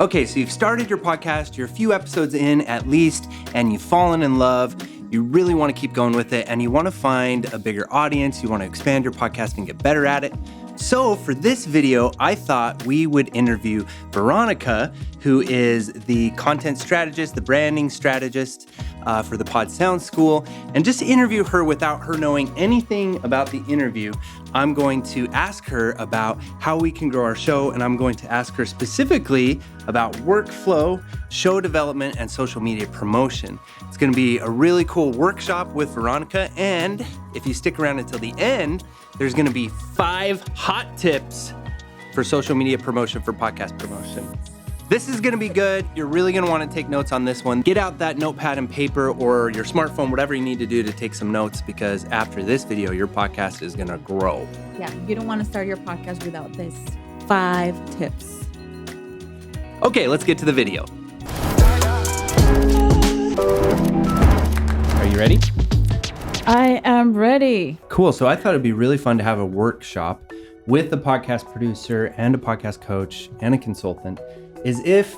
Okay, so you've started your podcast, you're a few episodes in at least, and you've fallen in love. You really want to keep going with it, and you want to find a bigger audience. You want to expand your podcast and get better at it. So for this video, I thought we would interview Veronica, who is the content strategist, the branding strategist for the Pod Sound School, and just interview her without her knowing anything about the interview. I'm going to ask her about how we can grow our show, and I'm going to ask her specifically about workflow, show development, and social media promotion. It's going to be a really cool workshop with Veronica, and if you stick around until the end, there's going to be 5 hot tips for social media promotion for podcast promotion. This is going to be good. You're really going to want to take notes on this one. Get out that notepad and paper or your smartphone, whatever you need to do to take some notes, because after this video, your podcast is going to grow. Yeah, you don't want to start your podcast without this 5 tips. Okay, let's get to the video. Are you ready? I am ready. Cool. So I thought it'd be really fun to have a workshop with a podcast producer and a podcast coach and a consultant. Is if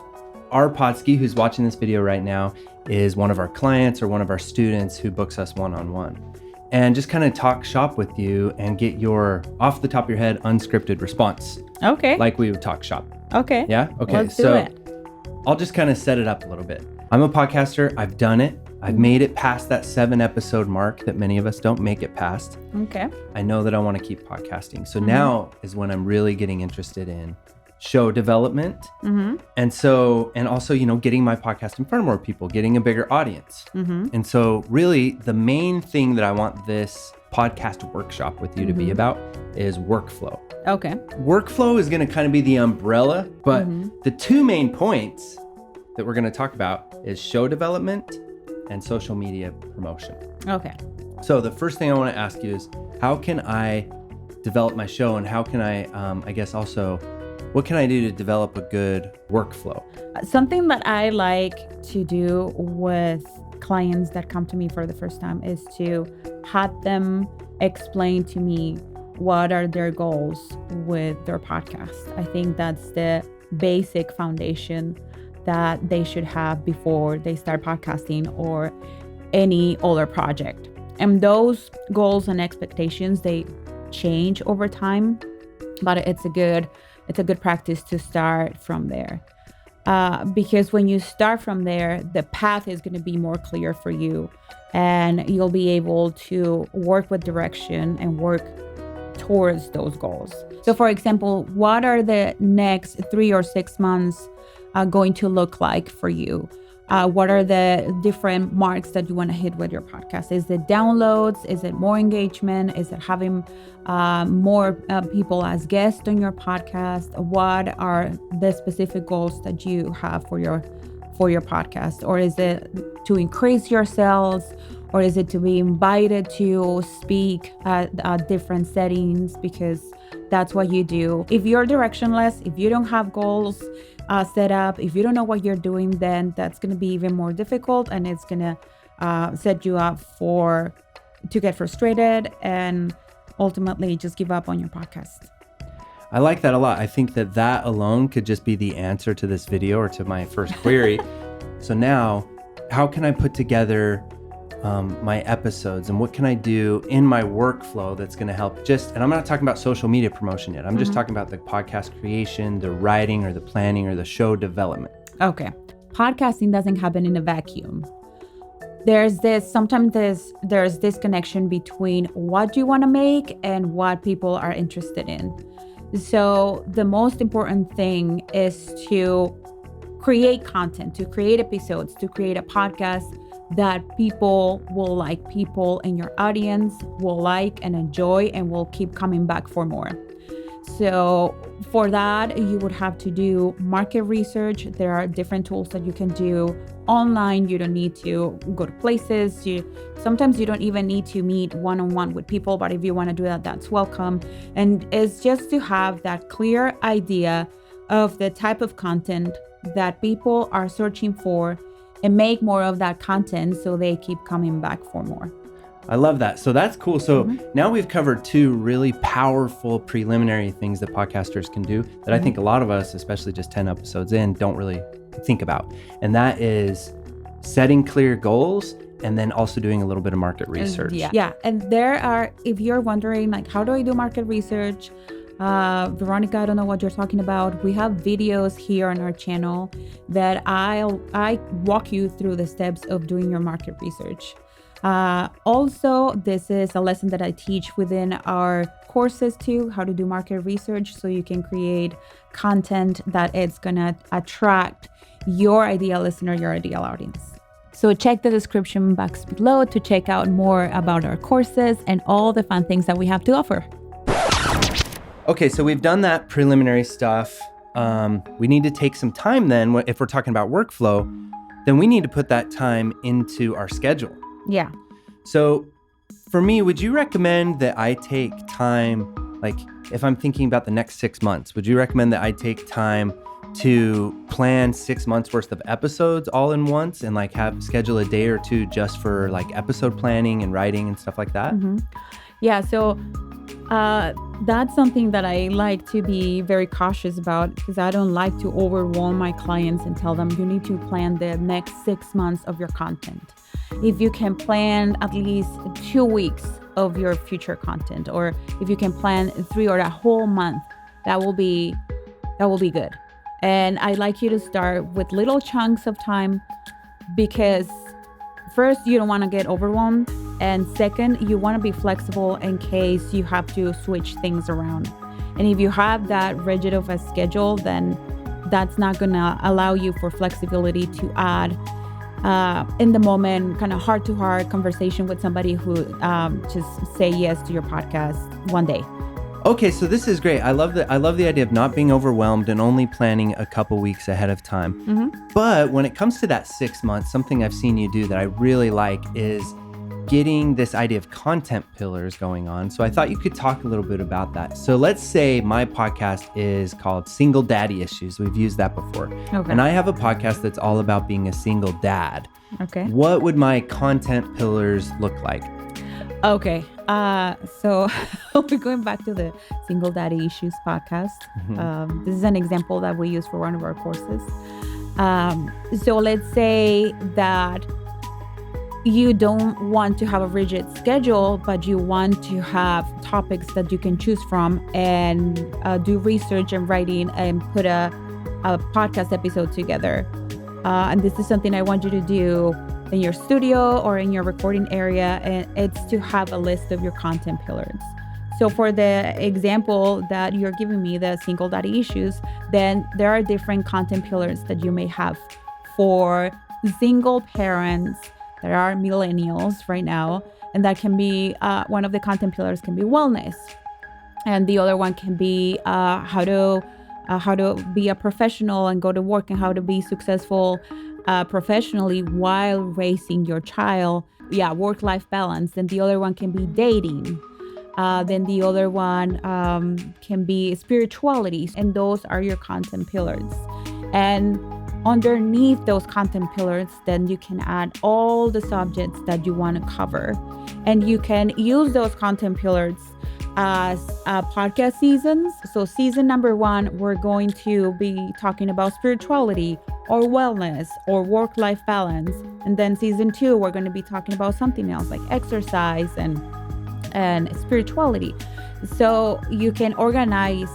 our Podski, who's watching this video right now, is one of our clients or one of our students who books us one-on-one, and just kind of talk shop with you and get your off the top of your head unscripted response. Okay. Like we would talk shop. Okay. Yeah? Okay. Let's do it. I'll just kind of set it up a little bit. I'm a podcaster. I've done it. I've made it past that 7 episode mark that many of us don't make it past. Okay. I know that I want to keep podcasting. So now is when I'm really getting interested in show development. And also, getting my podcast in front of more people, getting a bigger audience. And so really the main thing that I want this podcast workshop with you to be about is workflow. Okay. Workflow is going to kind of be the umbrella, but the 2 main points that we're going to talk about is show development and social media promotion. Okay. So the first thing I want to ask you is, how can I develop my show, and how can I, what can I do to develop a good workflow? Something that I like to do with clients that come to me for the first time is to have them explain to me what are their goals with their podcast. I think that's the basic foundation that they should have before they start podcasting or any other project. And those goals and expectations, they change over time, but it's a good practice to start from there. Because when you start from there, the path is going to be more clear for you, and you'll be able to work with direction and work towards those goals. So for example, what are the next 3 or 6 months going to look like for you? What are the different marks that you want to hit with your podcast? Is it downloads? Is it more engagement? Is it having more people as guests on your podcast? What are the specific goals that you have for your podcast? Or is it to increase your sales? Or is it to be invited to speak at different settings? Because that's what you do. If you're directionless, if you don't have goals set up, if you don't know what you're doing, then that's going to be even more difficult, and it's going to set you up to get frustrated and ultimately just give up on your podcast. I like that a lot. I think that alone could just be the answer to this video or to my first query. So now, how can I put together my episodes, and what can I do in my workflow that's going to help and I'm not talking about social media promotion yet. I'm just talking about the podcast creation, the writing or the planning or the show development. Okay. Podcasting doesn't happen in a vacuum. There's this connection between what you want to make and what people are interested in. So the most important thing is to create content, to create episodes, to create a podcast that people will like, people in your audience will like and enjoy and will keep coming back for more. So for that, you would have to do market research. There are different tools that you can do online. You don't need to go to places. Sometimes you don't even need to meet one-on-one with people, but if you want to do that, that's welcome. And it's just to have that clear idea of the type of content that people are searching for and make more of that content so they keep coming back for more. I love that. So that's cool. So now we've covered two really powerful preliminary things that podcasters can do that I think a lot of us, especially just 10 episodes in, don't really think about. And that is setting clear goals and then also doing a little bit of market research. Yeah. And there are, if you're wondering, like, how do I do market research? Veronica, I don't know what you're talking about. We have videos here on our channel that I walk you through the steps of doing your market research. Also, this is a lesson that I teach within our courses too, how to do market research so you can create content that it's gonna attract your ideal listener, your ideal audience. So check the description box below to check out more about our courses and all the fun things that we have to offer. Okay, so we've done that preliminary stuff. We need to take some time then, if we're talking about workflow, then we need to put that time into our schedule. Yeah. So for me, would you recommend that I take time, like if I'm thinking about the next 6 months, would you recommend that I take time to plan 6 months worth of episodes all in once and like schedule a day or two just for like episode planning and writing and stuff like that? Yeah, so that's something that I like to be very cautious about because I don't like to overwhelm my clients and tell them you need to plan the next 6 months of your content. If you can plan at least 2 weeks of your future content, or if you can plan 3 or a whole month, that will be good. And I like you to start with little chunks of time because first, you don't want to get overwhelmed. And second, you want to be flexible in case you have to switch things around. And if you have that rigid of a schedule, then that's not going to allow you for flexibility to add in the moment, kind of heart-to-heart conversation with somebody who just say yes to your podcast one day. Okay, so this is great. I love the idea of not being overwhelmed and only planning a couple weeks ahead of time. But when it comes to that 6 months, something I've seen you do that I really like is getting this idea of content pillars going on. So I thought you could talk a little bit about that. So let's say my podcast is called Single Daddy Issues. We've used that before. Okay. And I have a podcast that's all about being a single dad. Okay. What would my content pillars look like? Okay. So we're going back to the Single Daddy Issues podcast. This is an example that we use for one of our courses. So let's say that you don't want to have a rigid schedule, but you want to have topics that you can choose from and do research and writing and put a podcast episode together. And this is something I want you to do in your studio or in your recording area, and it's to have a list of your content pillars. So for the example that you're giving me, the Single Daddy Issues, then there are different content pillars that you may have for single parents that are millennials right now. And that can be, one of the content pillars can be wellness. And the other one can be how to be a professional and go to work and how to be successful professionally while raising your child. Yeah, work-life balance. Then the other one can be dating. Then the other one can be spirituality. And those are your content pillars. And underneath those content pillars, then you can add all the subjects that you want to cover. And you can use those content pillars as podcast seasons. So season number 1, we're going to be talking about spirituality or wellness or work-life balance. And then season 2, we're going to be talking about something else like exercise and spirituality. So you can organize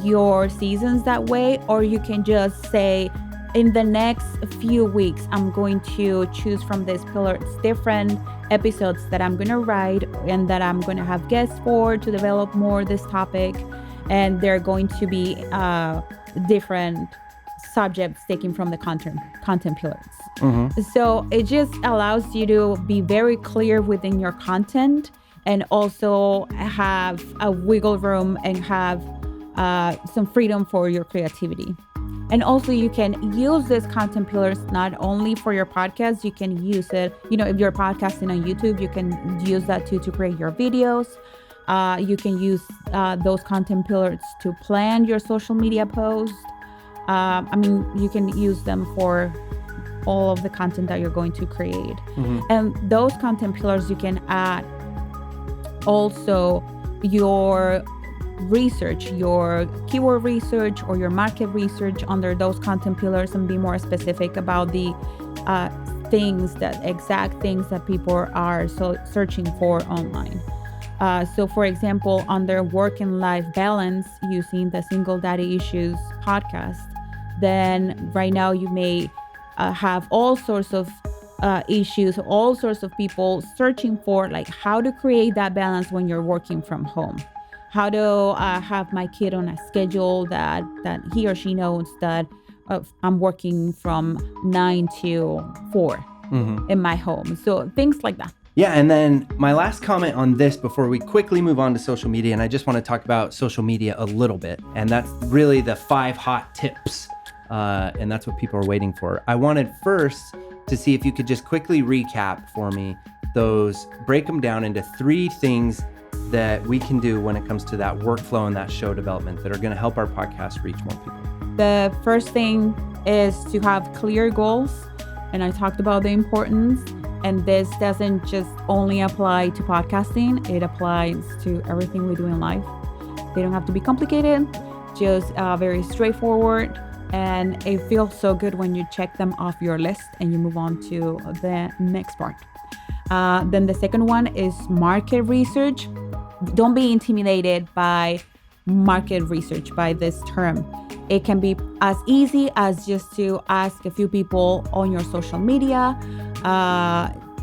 your seasons that way, or you can just say, in the next few weeks, I'm going to choose from this pillar different episodes that I'm going to write and that I'm going to have guests for to develop more this topic. And they're going to be different subjects taken from the content pillars. So it just allows you to be very clear within your content and also have a wiggle room and have some freedom for your creativity. And also you can use these content pillars not only for your podcast, you can use it, if you're podcasting on YouTube, you can use that too to create your videos. You can use those content pillars to plan your social media posts. You can use them for all of the content that you're going to create. And those content pillars, you can add also your research, your keyword research or your market research under those content pillars, and be more specific about the exact things that people are searching for online. So for example, under work and life balance, using the Single Daddy Issues podcast, then right now you may have all sorts of issues, all sorts of people searching for like how to create that balance when you're working from home. How to have my kid on a schedule that he or she knows that I'm working from 9 to 4 in my home. So things like that. Yeah, and then my last comment on this before we quickly move on to social media, and I just want to talk about social media a little bit, and that's really the 5 hot tips, and that's what people are waiting for. I wanted first to see if you could just quickly recap for me break them down into 3 things that we can do when it comes to that workflow and that show development that are going to help our podcast reach more people. The first thing is to have clear goals, and I talked about the importance. And this doesn't just only apply to podcasting, it applies to everything we do in life. They don't have to be complicated, just very straightforward. And it feels so good when you check them off your list and you move on to the next part. Then the second one is market research. Don't be intimidated by market research, by this term. It can be as easy as just to ask a few people on your social media,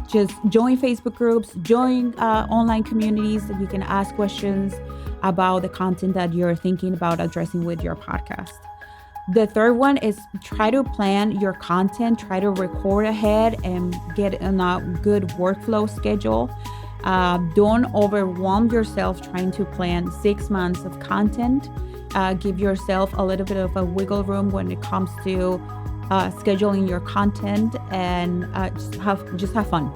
just join Facebook groups, join online communities that you can ask questions about the content that you're thinking about addressing with your podcast. The third one is try to plan your content, try to record ahead and get on a good workflow schedule. Don't overwhelm yourself trying to plan 6 months of content. Give yourself a little bit of a wiggle room when it comes to scheduling your content, and just have fun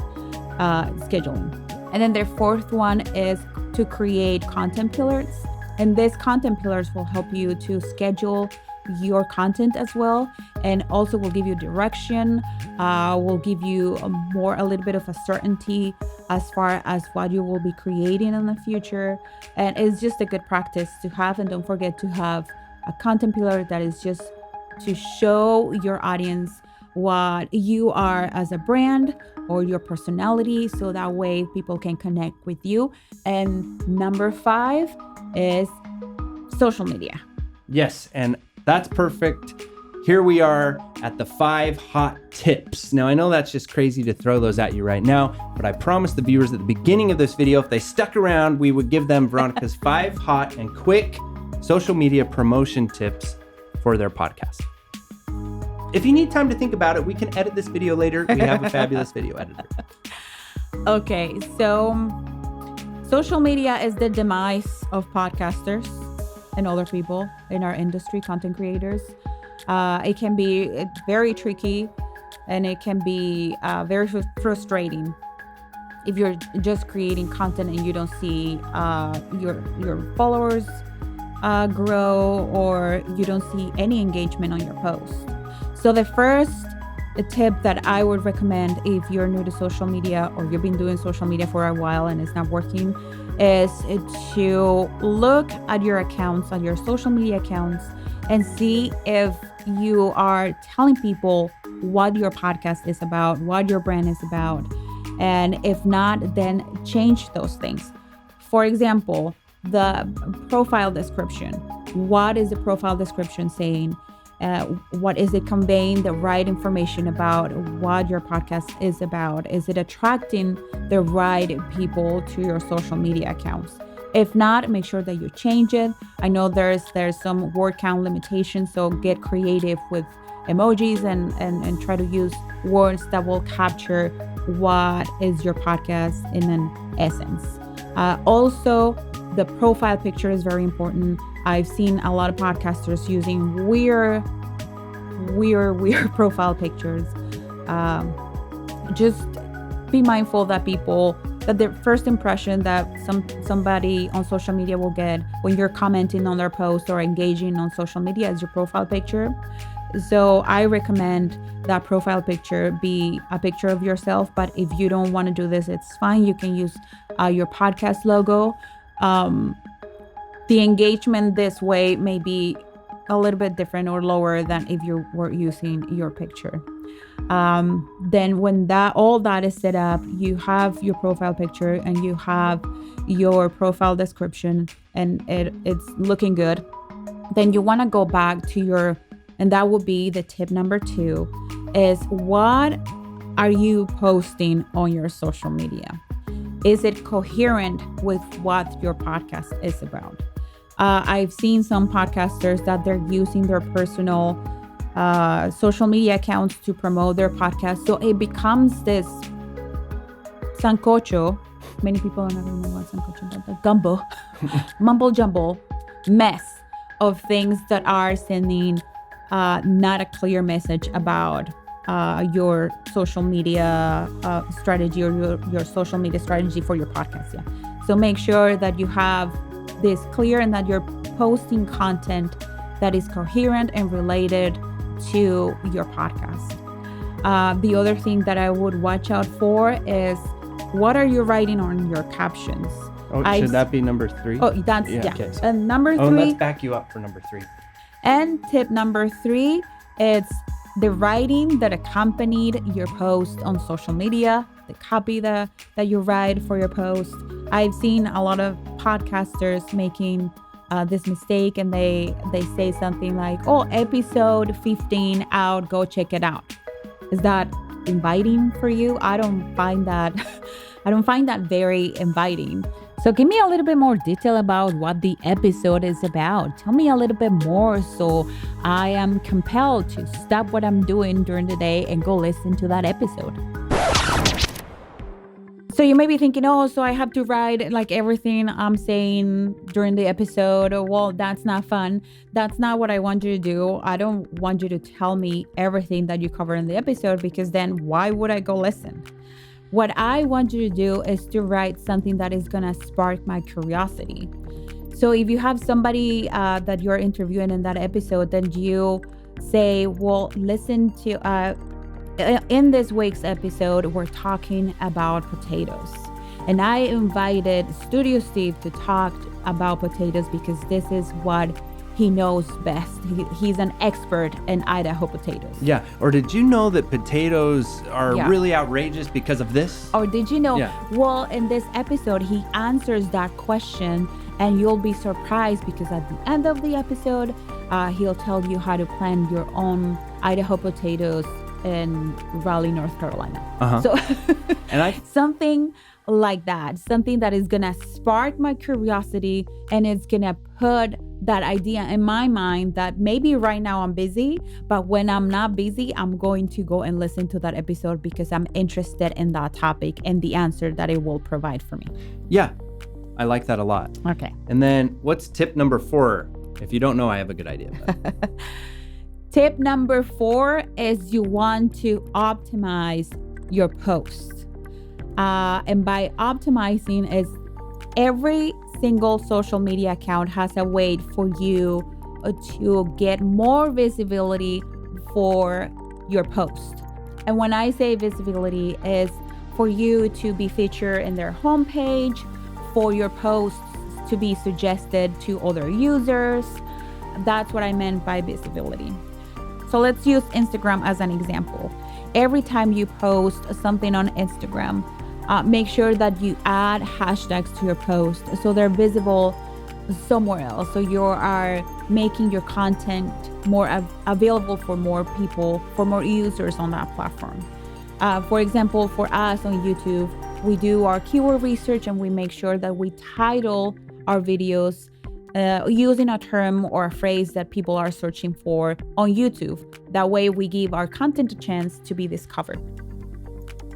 scheduling. And then the fourth one is to create content pillars. And these content pillars will help you to schedule your content as well, and also will give you direction, will give you a little bit of a certainty as far as what you will be creating in the future. And it's just a good practice to have. And don't forget to have a content pillar that is just to show your audience what you are as a brand or your personality, so that way people can connect with you. And number 5 is social media. Yes, and that's perfect. Here we are at the 5 hot tips. Now, I know that's just crazy to throw those at you right now, but I promised the viewers at the beginning of this video, if they stuck around, we would give them Veronica's 5 hot and quick social media promotion tips for their podcast. If you need time to think about it, we can edit this video later. We have a fabulous video editor. Okay, so social media is the demise of podcasters and other people in our industry, content creators. It can be very tricky, and it can be very frustrating if you're just creating content and you don't see your followers grow, or you don't see any engagement on your post. So the first tip that I would recommend if you're new to social media, or you've been doing social media for a while and it's not working, is to look at your accounts, at your social media accounts, and see if you are telling people what your podcast is about, what your brand is about. And if not, then change those things. For example, the profile description. What is the profile description saying? What is it conveying the right information about what your podcast is about? Is it attracting the right people to your social media accounts? If not, make sure that you change it. I know there's some word count limitations, so get creative with emojis and try to use words that will capture what is your podcast in an essence. Also, the profile picture is very important. I've seen a lot of podcasters using weird profile pictures. Just be mindful that the first impression that somebody on social media will get when you're commenting on their post or engaging on social media is your profile picture. So I recommend that profile picture be a picture of yourself. But if you don't want to do this, it's fine. You can use your podcast logo. The engagement this way may be a little bit different or lower than if you were using your picture. Then when all that is set up, you have your profile picture and you have your profile description and it's looking good. Then you want to go back to and that would be the tip number 2, is what are you posting on your social media? Is it coherent with what your podcast is about? I've seen some podcasters that they're using their personal social media accounts to promote their podcast. So it becomes this sancocho. Many people don't even know what sancocho is, but gumbo, mumble jumble mess of things that are sending not a clear message about your social media strategy or your social media strategy for your podcast. Yeah. So make sure that you have this clear and that you're posting content that is coherent and related to your podcast. The other thing that I would watch out for is, what are you writing on your captions? Oh, should that be number 3? Oh, that's, yeah. Okay, so. And number 3. Oh, let's back you up for number 3. And tip number 3, it's the writing that accompanied your post on social media, the copy that you write for your post. I've seen a lot of podcasters making this mistake, and they say something like, oh, episode 15 out, go check it out. Is that inviting for you? I don't find that very inviting. So give me a little bit more detail about what the episode is about. Tell me a little bit more so I am compelled to stop what I'm doing during the day and go listen to that episode. So you may be thinking, oh, so I have to write like everything I'm saying during the episode. Well, that's not fun. That's not what I want you to do. I don't want you to tell me everything that you cover in the episode, because then why would I go listen? What I want you to do is to write something that is going to spark my curiosity. So if you have somebody that you're interviewing in that episode, then you say, well, listen to, in this week's episode, we're talking about potatoes. And I invited Studio Steve to talk about potatoes because this is what he knows best. He's an expert in Idaho potatoes. Yeah. Or did you know that potatoes are really outrageous because of this? Or did you know? Yeah. Well, in this episode, he answers that question, and you'll be surprised because at the end of the episode, he'll tell you how to plant your own Idaho potatoes in Raleigh, North Carolina. So and something like that, something that is going to spark my curiosity, and it's going to put that idea in my mind that maybe right now I'm busy, but when I'm not busy, I'm going to go and listen to that episode because I'm interested in that topic and the answer that it will provide for me. Yeah, I like that a lot. Okay. And then what's tip number 4? If you don't know, I have a good idea. Tip number 4 is you want to optimize your post. And by optimizing is every single social media account has a way for you to get more visibility for your post. And when I say visibility, is for you to be featured in their homepage, for your posts to be suggested to other users. That's what I meant by visibility. So let's use Instagram as an example. Every time you post something on Instagram, make sure that you add hashtags to your post so they're visible somewhere else. So you are making your content more available for more people, for more users on that platform. For example, for us on YouTube, we do our keyword research and we make sure that we title our videos using a term or a phrase that people are searching for on YouTube. That way we give our content a chance to be discovered.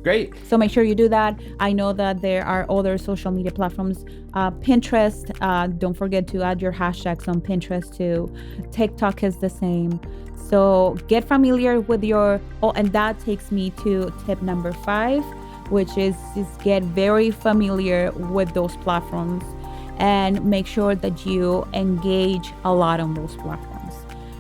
Great. So make sure you do that. I know that there are other social media platforms. Pinterest, don't forget to add your hashtags on Pinterest too. TikTok is the same. So get familiar with and that takes me to tip number 5, which is get very familiar with those platforms and make sure that you engage a lot on those platforms.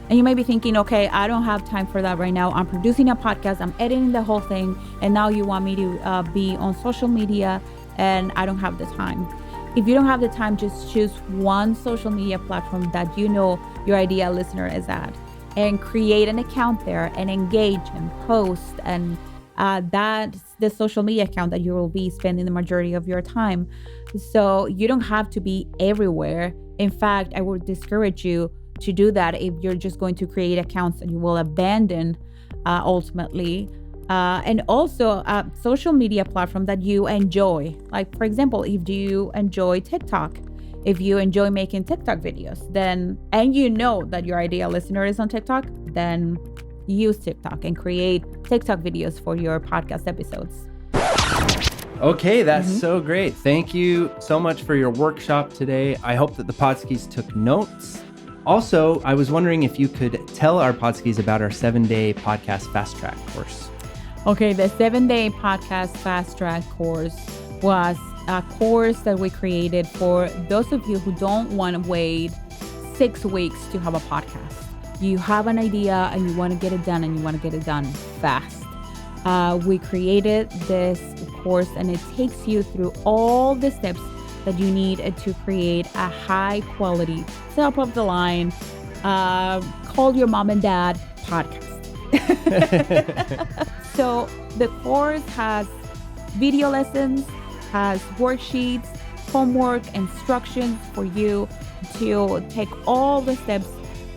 And you may be thinking, okay, I don't have time for that right now. I'm producing a podcast, I'm editing the whole thing, and now you want me to be on social media, and I don't have the time. If you don't have the time, just choose one social media platform that you know your ideal listener is at, and create an account there and engage and post. And that's the social media account that you will be spending the majority of your time. So you don't have to be everywhere. In fact, I would discourage you to do that if you're just going to create accounts and you will abandon ultimately. And also a social media platform that you enjoy. Like, for example, if you enjoy TikTok, if you enjoy making TikTok videos, then, and you know that your ideal listener is on TikTok, then use TikTok and create TikTok videos for your podcast episodes. Okay, that's so great. Thank you so much for your workshop today. I hope that the Podskis took notes. Also, I was wondering if you could tell our Podskis about our 7-day podcast fast track course. Okay, the 7-day podcast fast track course was a course that we created for those of you who don't want to wait 6 weeks to have a podcast. You have an idea and you want to get it done, and you want to get it done fast. We created this course, and it takes you through all the steps that you need to create a high quality, top of the line, call your mom and dad podcast. So the course has video lessons, has worksheets, homework, instructions for you to take all the steps.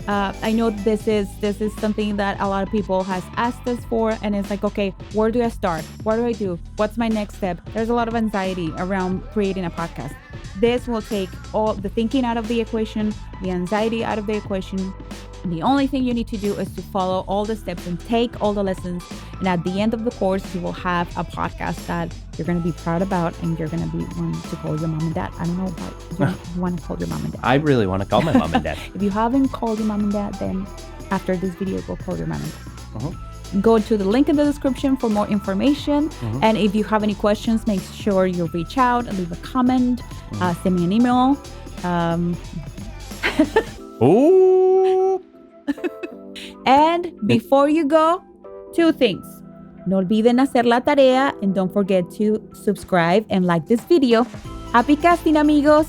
I know this is something that a lot of people has asked us for, and it's like, okay, where do I start? What do I do? What's my next step? There's a lot of anxiety around creating a podcast. This will take all the thinking out of the equation, the anxiety out of the equation. The only thing you need to do is to follow all the steps and take all the lessons. And at the end of the course, you will have a podcast that you're going to be proud about, and you're going to be wanting to call your mom and dad. I don't know what you want to call your mom and dad. I really want to call my mom and dad. If you haven't called your mom and dad, then after this video, go call your mom and dad. Uh-huh. Go to the link in the description for more information. And if you have any questions, make sure you reach out and leave a comment, send me an email. Oh. And before you go, 2 things. No olviden hacer la tarea, and don't forget to subscribe and like this video. Happy casting, amigos!